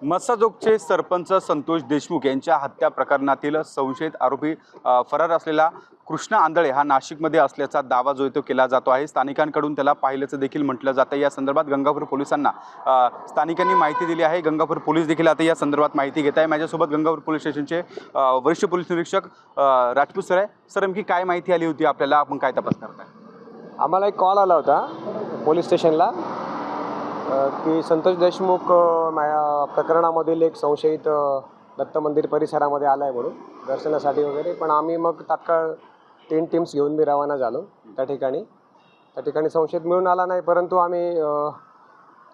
मस्साजोगचे सरपंच संतोष देशमुख यांच्या हत्या प्रकरणातील संशयित आरोपी फरार असलेला कृष्णा आंधळे हा नाशिकमध्ये असल्याचा दावा जो तो केला जातो आहे। स्थानिकांकडून त्याला पाहिल्याचं देखील म्हटलं जातं। या संदर्भात गंगापूर पोलिसांना स्थानिकांनी माहिती दिली आहे। गंगापूर पोलीस देखील आता या संदर्भात माहिती घेत आहे। माझ्यासोबत गंगापूर पोलीस स्टेशनचे वरिष्ठ पोलीस निरीक्षक राजपूत सर आहे। सर, नेमकी काय माहिती आली होती आपल्याला, आपण काय तपास करताय? आम्हाला एक कॉल आला होता पोलीस स्टेशनला की संतोष देशमुख प्रकरणामधील एक संशयित दत्त मंदिर परिसरामध्ये आला आहे म्हणून दर्शनासाठी वगैरे। पण आम्ही मग तात्काळ 3 टीम्स घेऊन मी रवाना झालो त्या ठिकाणी संशयित मिळून आला नाही, परंतु आम्ही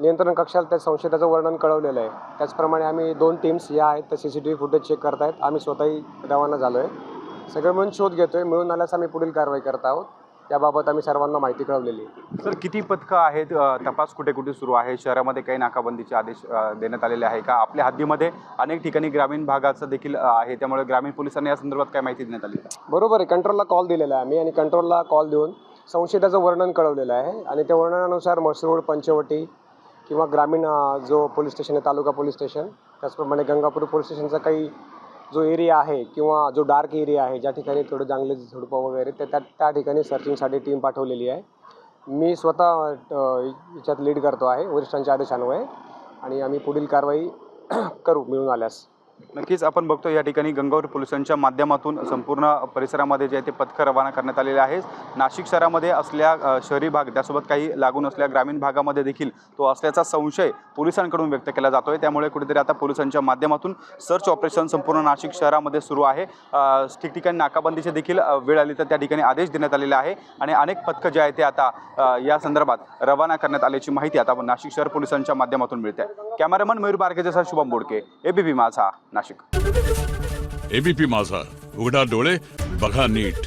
नियंत्रण कक्षाला त्या संशयिताचं वर्णन कळवलेलं आहे। त्याचप्रमाणे आम्ही 2 टीम्स या आहेत त्या CCTV फुटेज चेक करतायत। आम्ही स्वतःही रवाना झालो आहे। सगळं मिळून शोध घेतोय। मिळून आल्यास आम्ही पुढील कारवाई करत आहोत। त्याबाबत आम्ही सर्वांना माहिती कळवलेली आहे। सर, किती पथकं आहेत? तपास कुठे कुठे सुरू आहे? शहरामध्ये काही नाकाबंदीचे आदेश देण्यात आलेले आहे का? आपल्या हद्दीमध्ये अनेक ठिकाणी ग्रामीण भागाचं देखील आहे, त्यामुळे ग्रामीण पोलिसांना या संदर्भात काय माहिती देण्यात आली? बरोबर आहे, कंट्रोलला कॉल दिलेला आहे आम्ही आणि कंट्रोलला कॉल देऊन संशयिताचं वर्णन कळवलेलं आहे आणि त्या वर्णनानुसार म्हसरोड, पंचवटी किंवा ग्रामीण जो पोलीस स्टेशन आहे, तालुका पोलीस स्टेशन, त्याचप्रमाणे गंगापूर पोलीस स्टेशनचा काही जो एरिया आहे किंवा जो डार्क एरिया आहे ज्या ठिकाणी थोडं जंगली झुडपं वगैरे त्या ठिकाणी सर्चिंगसाठी टीम पाठवलेली आहे। मी स्वतः याच्यात लीड करतो आहे वरिष्ठांच्या आदेशान्वये आणि आम्ही पुढील कारवाई करू मिळून आल्यास। नक्कीच आपण बघतो या ठिकाणी गंगापूर पोलिसांच्या माध्यमातून संपूर्ण परिसरामध्ये जे ते पथकं रवाना करण्यात आलेले आहेत। नाशिक शहरामध्ये असल्या शहरी भाग त्यासोबत काही लागून असल्या ग्रामीण भागामध्ये देखील तो असल्याचा संशय पोलिसांकडून व्यक्त केला जातोय। त्यामुळे कुठेतरी आता पोलिसांच्या माध्यमातून सर्च ऑपरेशन संपूर्ण नाशिक शहरामध्ये सुरू आहे। ठिकठिकाणी नाकाबंदीचे देखील वेळ आली तर त्या ठिकाणी आदेश देण्यात आलेले आहे आणि अनेक पथकं जे आहेत ते आता या संदर्भात रवाना करण्यात आल्याची माहिती आता नाशिक शहर पोलिसांच्या माध्यमातून मिळते आहे। कॅमेरामन मयूर बारकेचा शुभम बोडके, ABP माझा, नाशिक। ABP माझा, उघडा डोळे बघा नीट।